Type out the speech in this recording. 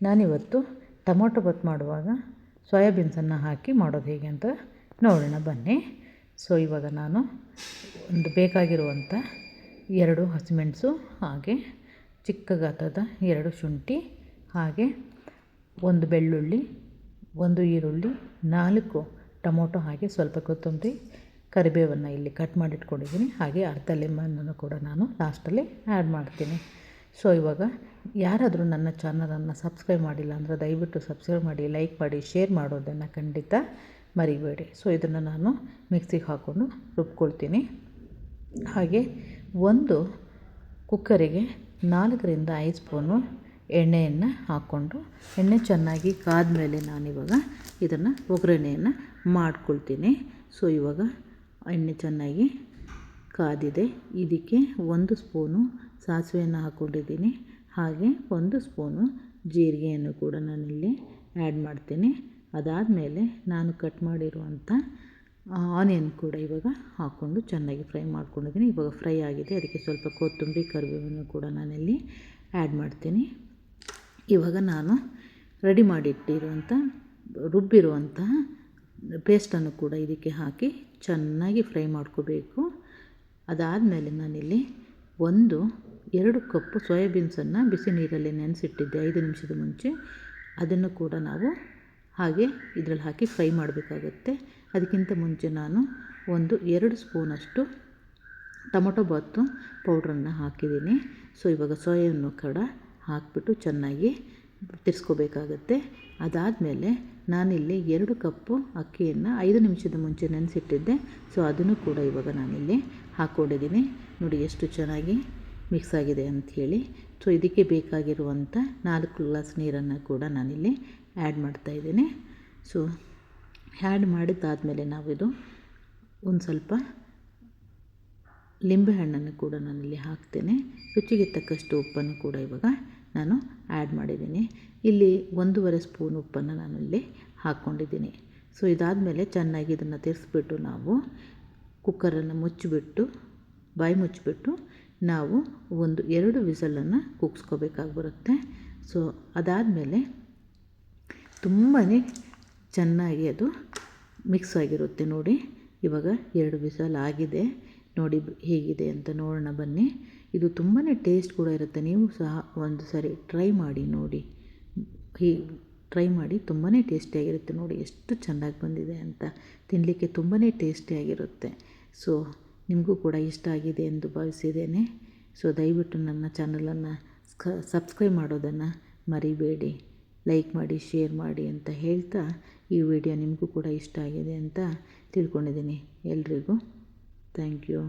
ನಾನಿವತ್ತು ಟೊಮೊಟೊ ಬಾತ್ ಮಾಡುವಾಗ ಸೋಯಾಬೀನ್ಸನ್ನು ಹಾಕಿ ಮಾಡೋದು ಹೇಗೆ ಅಂತ ನೋಡೋಣ ಬನ್ನಿ. ಸೊ ಇವಾಗ ನಾನು ಒಂದು ಬೇಕಾಗಿರುವಂಥ 2 ಹಸಿಮೆಣಸು, ಹಾಗೆ ಚಿಕ್ಕ ಗಾತ್ರದ 2 ಶುಂಠಿ, ಹಾಗೆ 1 ಬೆಳ್ಳುಳ್ಳಿ, 1 ಈರುಳ್ಳಿ, 4 ಟೊಮೊಟೊ, ಹಾಗೆ ಸ್ವಲ್ಪ ಕೊತ್ತಂಬರಿ, ಕರಿಬೇವನ್ನು ಇಲ್ಲಿ ಕಟ್ ಮಾಡಿ ಇಟ್ಕೊಂಡಿದ್ದೀನಿ. ಹಾಗೆ ಅರ್ಧ ಲೆಮನನ್ನು ಕೂಡ ನಾನು ಲಾಸ್ಟಲ್ಲಿ ಆ್ಯಡ್ ಮಾಡ್ತೀನಿ. ಸೊ ಇವಾಗ ಯಾರಾದರೂ ನನ್ನ ಚಾನಲನ್ನು ಸಬ್ಸ್ಕ್ರೈಬ್ ಮಾಡಿಲ್ಲ ಅಂದರೆ ದಯವಿಟ್ಟು ಸಬ್ಸ್ಕ್ರೈಬ್ ಮಾಡಿ, ಲೈಕ್ ಮಾಡಿ, ಶೇರ್ ಮಾಡೋದನ್ನು ಖಂಡಿತ ಮರಿಬೇಡಿ. ಸೊ ಇದನ್ನು ನಾನು ಮಿಕ್ಸಿಗೆ ಹಾಕ್ಕೊಂಡು ರುಬ್ಕೊಳ್ತೀನಿ. ಹಾಗೆ ಒಂದು ಕುಕ್ಕರಿಗೆ 4ರಿಂದ 5 ಸ್ಪೂನು ಎಣ್ಣೆಯನ್ನು ಹಾಕ್ಕೊಂಡು, ಎಣ್ಣೆ ಚೆನ್ನಾಗಿ ಕಾದ್ಮೇಲೆ ನಾನಿವಾಗ ಇದನ್ನು ಒಗ್ಗರಣೆಯನ್ನು ಮಾಡ್ಕೊಳ್ತೀನಿ. ಸೊ ಇವಾಗ ಎಣ್ಣೆ ಚೆನ್ನಾಗಿ ಕಾದಿದೆ. ಇದಕ್ಕೆ 1 ಸ್ಪೂನು ಸಾಸಿವೆಯನ್ನು ಹಾಕ್ಕೊಂಡಿದ್ದೀನಿ. ಹಾಗೆ 1 ಸ್ಪೂನು ಜೀರಿಗೆಯನ್ನು ಕೂಡ ನಾನಿಲ್ಲಿ ಆ್ಯಡ್ ಮಾಡ್ತೀನಿ. ಅದಾದಮೇಲೆ ನಾನು ಕಟ್ ಮಾಡಿರುವಂಥ ಆನಿಯನ್ ಕೂಡ ಇವಾಗ ಹಾಕ್ಕೊಂಡು ಚೆನ್ನಾಗಿ ಫ್ರೈ ಮಾಡ್ಕೊಂಡಿದ್ದೀನಿ. ಇವಾಗ ಫ್ರೈ ಆಗಿದೆ. ಅದಕ್ಕೆ ಸ್ವಲ್ಪ ಕೊತ್ತಂಬರಿ, ಕರಿಬೇವನ್ನು ಕೂಡ ನಾನಿಲ್ಲಿ ಆ್ಯಡ್ ಮಾಡ್ತೀನಿ. ಇವಾಗ ನಾನು ರೆಡಿ ಮಾಡಿಟ್ಟಿರುವಂಥ ರುಬ್ಬಿರುವಂತಹ ಪೇಸ್ಟನ್ನು ಕೂಡ ಇದಕ್ಕೆ ಹಾಕಿ ಚೆನ್ನಾಗಿ ಫ್ರೈ ಮಾಡ್ಕೋಬೇಕು. ಅದಾದಮೇಲೆ ನಾನಿಲ್ಲಿ 2 ಕಪ್ಪು ಸೋಯಾಬೀನ್ಸನ್ನು ಬಿಸಿ ನೀರಲ್ಲಿ ನೆನೆಸಿಟ್ಟಿದ್ದೆ 5 ನಿಮಿಷದ ಮುಂಚೆ. ಅದನ್ನು ಕೂಡ ನಾವು ಹಾಗೆ ಇದರಲ್ಲಿ ಹಾಕಿ ಫ್ರೈ ಮಾಡಬೇಕಾಗತ್ತೆ. ಅದಕ್ಕಿಂತ ಮುಂಚೆ ನಾನು 2 ಸ್ಪೂನಷ್ಟು ಟೊಮೊಟೊ ಬಾತು ಪೌಡ್ರನ್ನು ಹಾಕಿದ್ದೀನಿ. ಸೊ ಇವಾಗ ಸೋಯಾವನ್ನು ಕೂಡ ಹಾಕಿಬಿಟ್ಟು ಚೆನ್ನಾಗಿ ತಿರ್ಸ್ಕೋಬೇಕಾಗತ್ತೆ. ಅದಾದಮೇಲೆ ನಾನಿಲ್ಲಿ 2 ಕಪ್ಪು ಅಕ್ಕಿಯನ್ನು 5 ನಿಮಿಷದ ಮುಂಚೆ ನೆನೆಸಿಟ್ಟಿದ್ದೆ. ಸೊ ಅದನ್ನು ಕೂಡ ಇವಾಗ ನಾನಿಲ್ಲಿ ಹಾಕ್ಕೊಂಡಿದ್ದೀನಿ. ನೋಡಿ ಎಷ್ಟು ಚೆನ್ನಾಗಿ ಮಿಕ್ಸ್ ಆಗಿದೆ ಅಂಥೇಳಿ. ಸೊ ಇದಕ್ಕೆ ಬೇಕಾಗಿರುವಂಥ 4 ಗ್ಲಾಸ್ ನೀರನ್ನು ಕೂಡ ನಾನಿಲ್ಲಿ ಆ್ಯಡ್ ಮಾಡ್ತಾಯಿದ್ದೀನಿ. ಸೊ ಆ್ಯಡ್ ಮಾಡಿದ್ದಾದಮೇಲೆ ನಾವಿದು ಒಂದು ಸ್ವಲ್ಪ ಲಿಂಬೆಹಣ್ಣನ್ನು ಕೂಡ ನಾನಿಲ್ಲಿ ಹಾಕ್ತೇನೆ. ರುಚಿಗೆ ತಕ್ಕಷ್ಟು ಉಪ್ಪನ್ನು ಕೂಡ ಇವಾಗ ನಾನು ಆ್ಯಡ್ ಮಾಡಿದ್ದೀನಿ. ಇಲ್ಲಿ 1.5 ಸ್ಪೂನ್ ಉಪ್ಪನ್ನು ನಾನಿಲ್ಲಿ ಹಾಕ್ಕೊಂಡಿದ್ದೀನಿ. ಸೊ ಇದಾದಮೇಲೆ ಚೆನ್ನಾಗಿ ಇದನ್ನು ತಿರ್ಸ್ಬಿಟ್ಟು ನಾವು ಕುಕ್ಕರನ್ನು ಮುಚ್ಚಿಬಿಟ್ಟು, ಬಾಯಿ ಮುಚ್ಚಿಬಿಟ್ಟು ನಾವು 2 ವಿಸಲನ್ನು ಕೂಗಿಸ್ಕೋಬೇಕಾಗಿ ಬರುತ್ತೆ. ಸೊ ಅದಾದಮೇಲೆ ತುಂಬಾ ಚೆನ್ನಾಗಿ ಅದು ಮಿಕ್ಸ್ ಆಗಿರುತ್ತೆ. ನೋಡಿ ಇವಾಗ 2 ವಿಸಲ್ ಆಗಿದೆ. ನೋಡಿ ಹೇಗಿದೆ ಅಂತ ನೋಡೋಣ ಬನ್ನಿ. ಇದು ತುಂಬಾ ಟೇಸ್ಟ್ ಕೂಡ ಇರುತ್ತೆ. ನೀವು ಸಹ ಒಂದು ಸರಿ ಟ್ರೈ ಮಾಡಿ ನೋಡಿ. ಟ್ರೈ ಮಾಡಿ, ತುಂಬಾ ಟೇಸ್ಟಿಯಾಗಿರುತ್ತೆ. ನೋಡಿ ಎಷ್ಟು ಚೆನ್ನಾಗಿ ಬಂದಿದೆ ಅಂತ. ತಿನ್ನಲಿಕ್ಕೆ ತುಂಬಾ ಟೇಸ್ಟಿಯಾಗಿರುತ್ತೆ. ಸೊ ನಿಮಗೂ ಕೂಡ ಇಷ್ಟ ಆಗಿದೆ ಎಂದು ಭಾವಿಸಿದ್ದೇನೆ. ಸೊ ದಯವಿಟ್ಟು ನನ್ನ ಚಾನಲನ್ನು ಸಬ್ಸ್ಕ್ರೈಬ್ ಮಾಡೋದನ್ನು ಮರಿಬೇಡಿ. ಲೈಕ್ ಮಾಡಿ, ಶೇರ್ ಮಾಡಿ ಅಂತ ಹೇಳ್ತಾ, ಈ ವಿಡಿಯೋ ನಿಮಗೂ ಕೂಡ ಇಷ್ಟ ಆಗಿದೆ ಅಂತ ತಿಳ್ಕೊಂಡಿದ್ದೀನಿ. ಎಲ್ರಿಗೂ ಥ್ಯಾಂಕ್ ಯು.